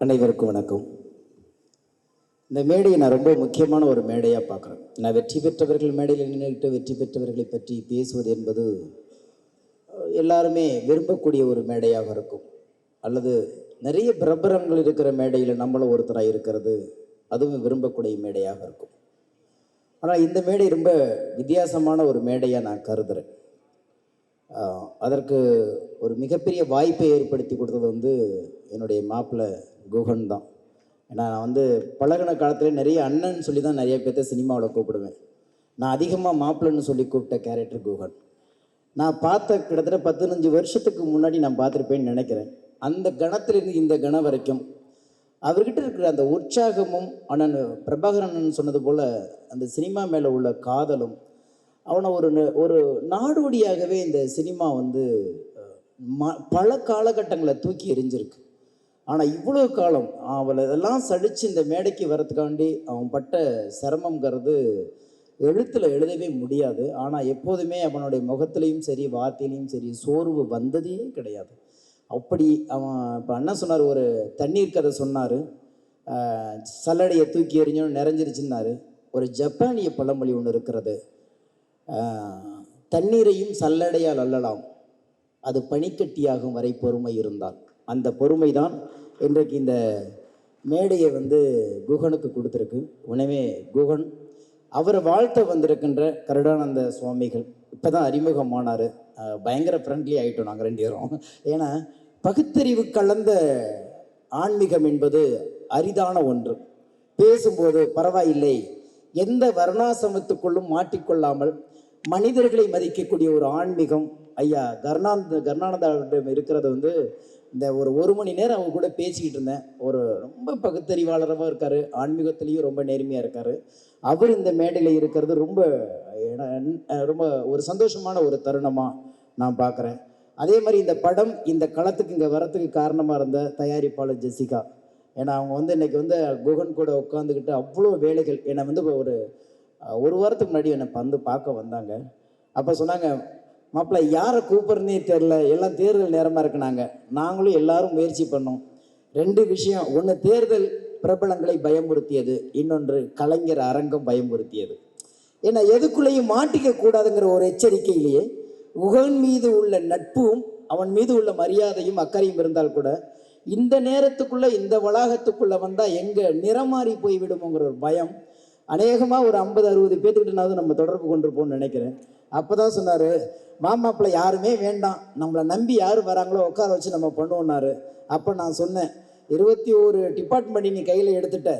அனைவருக்கும் வணக்கம். இந்த மேடையை நான் ரொம்ப முக்கியமான ஒரு மேடையாக பார்க்குறேன். நான் வெற்றி பெற்றவர்கள் மேடையில் நின்றுக்கிட்டு வெற்றி பெற்றவர்களை பற்றி பேசுவது என்பது எல்லாருமே விரும்பக்கூடிய ஒரு மேடையாக இருக்கும். அல்லது நிறைய பிரபலங்கள் இருக்கிற மேடையில் நம்மளும் ஒருத்தராக இருக்கிறது அதுவும் விரும்பக்கூடிய மேடையாக இருக்கும். ஆனால் இந்த மேடை ரொம்ப வித்தியாசமான ஒரு மேடையாக நான் கருதுகிறேன். அதற்கு ஒரு மிகப்பெரிய வாய்ப்பை ஏற்படுத்தி கொடுத்தது என்னுடைய மாப்பிள்ளை குகன் தான். ஏன்னா நான் பழகின காலத்தில் நிறைய அண்ணன் சொல்லி தான் நிறைய பேர்த்த சினிமாவில் கூப்பிடுவேன். நான் அதிகமாக மாப்பிள்ளைன்னு சொல்லி கூப்பிட்ட கேரக்டர் குகன். நான் பார்த்த கிட்டத்தட்ட 15 வருஷத்துக்கு முன்னாடி நான் பார்த்துருப்பேன்னு நினைக்கிறேன். அந்த கணத்திலிருந்து இந்த கணம் வரைக்கும் அவர்கிட்ட இருக்கிற அந்த உற்சாகமும் அண்ணன் பிரபாகரன் சொன்னது போல் அந்த சினிமா மேலே உள்ள காதலும் அவனை ஒரு நாடோடியாகவே இந்த சினிமா பல காலகட்டங்களை தூக்கி எறிஞ்சிருக்கு. ஆனால் இவ்வளோ காலம் அவளை இதெல்லாம் சடித்து இந்த மேடைக்கு வரத்துக்காண்டி அவன் பட்ட சிரமங்கிறது எழுத்தில் எழுதவே முடியாது. ஆனால் எப்போதுமே அவனுடைய முகத்துலேயும் சரி வார்த்தையிலையும் சரி சோர்வு வந்ததே கிடையாது. அப்படி அவன் இப்போ அண்ணன் சொன்னார், ஒரு தண்ணீர் கதை சொன்னார், சல்லடையை தூக்கி எறிஞ்சோன்னு நிறைஞ்சிருச்சுன்னாரு. ஒரு ஜப்பானிய பழமொழி ஒன்று இருக்கிறது, தண்ணீரையும் சல்லடையால் அள்ளலாம், அது பனிக்கட்டியாகும் வரை பொறுமை இருந்தால். அந்த பொறுமை தான் இன்றைக்கு இந்த மேடையை குகனுக்கு கொடுத்துருக்கு. உணவே குகன் அவரை வாழ்த்த வந்திருக்கின்ற கருடானந்த சுவாமிகள் இப்போ தான் அறிமுகமானார். பயங்கர ஃப்ரெண்ட்லி ஆகிட்டோம் நாங்கள் 2 பேரும். ஏன்னா பகுத்தறிவு கலந்த ஆன்மீகம் என்பது அரிதான ஒன்று. பேசும்போது பரவாயில்லை, எந்த வர்ணாசிரமத்துக்குள்ளும் மாட்டிக்கொள்ளாமல் மனிதர்களை மதிக்கக்கூடிய ஒரு ஆன்மீகம் ஐயா கருணானந்தம் இருக்கிறது. இந்த ஒரு மணி நேரம் அவங்க கூட பேசிக்கிட்டு இருந்தேன். ஒரு ரொம்ப பகுத்தறிவாளராகவும் இருக்கார், ஆன்மீகத்திலையும் ரொம்ப நேர்மையாக இருக்கார். அவர் இந்த மேடையில் இருக்கிறது ரொம்ப ரொம்ப ஒரு சந்தோஷமான ஒரு தருணமாக நான் பார்க்குறேன். அதே மாதிரி இந்த படம் இந்த களத்துக்கு இங்கே வரத்துக்கு காரணமாக இருந்த தயாரிப்பாளர் ஜெசிகா. ஏன்னா அவங்க இன்னைக்கு குகன் கூட உட்காந்துக்கிட்டு அவ்வளோ வேலைகள் என்னை ஒரு வாரத்துக்கு முன்னாடி என்னை பார்க்க வந்தாங்க. அப்போ சொன்னாங்க, மாப்பிள்ளை யாரை கூப்பிட்றனே தெரில, எல்லாம் தேர்தல் நேரமாக இருக்குனாங்க. நாங்களும் எல்லாரும் முயற்சி பண்ணோம். 2 விஷயம், ஒன்று தேர்தல் பிரபலங்களை பயமுறுத்தியது, இன்னொன்று கலைஞர் அரங்கம் பயமுறுத்தியது. ஏன்னா எதுக்குள்ளேயும் மாட்டிக்க கூடாதுங்கிற ஒரு எச்சரிக்கையிலேயே குகன் மீது உள்ள நட்பும் அவன் மீது உள்ள மரியாதையும் அக்கறையும் இருந்தால் கூட இந்த நேரத்துக்குள்ளே இந்த வளாகத்துக்குள்ளே வந்தால் எங்கே நிறமாறி போய்விடுமோங்கிற ஒரு பயம் அநேகமாக ஒரு 50-60 பேர்த்துக்கிட்டனாவது நம்ம தொடர்பு கொண்டிருப்போம்னு நினைக்கிறேன். அப்போ தான் சொன்னார், மாமாப்பிள்ளை யாருமே வேண்டாம், நம்மளை நம்பி யார் வராங்களோ உட்கார வச்சு நம்ம பண்ணுவோன்னாரு. அப்போ நான் சொன்னேன், 21 டிபார்ட்மெண்ட் நீ கையில் எடுத்துட்ட,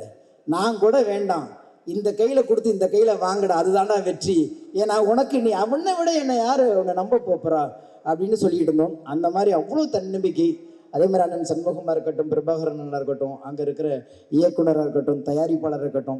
நான் கூட வேண்டாம், இந்த கையில் கொடுத்து இந்த கையில் வாங்கடா, அதுதான்டா வெற்றி. ஏன்னா உனக்கு நீ அவனை விட என்னை யார் உன்னை நம்ப போகிறா அப்படின்னு சொல்லிட்டு இருந்தோம். அந்த மாதிரி அவ்வளோ தன்னம்பிக்கை. அதே மாதிரி அண்ணன் சண்முகமாக இருக்கட்டும், பிரபாகரனாக இருக்கட்டும், அங்கே இருக்கிற இயக்குனராக இருக்கட்டும், தயாரிப்பாளராக இருக்கட்டும்,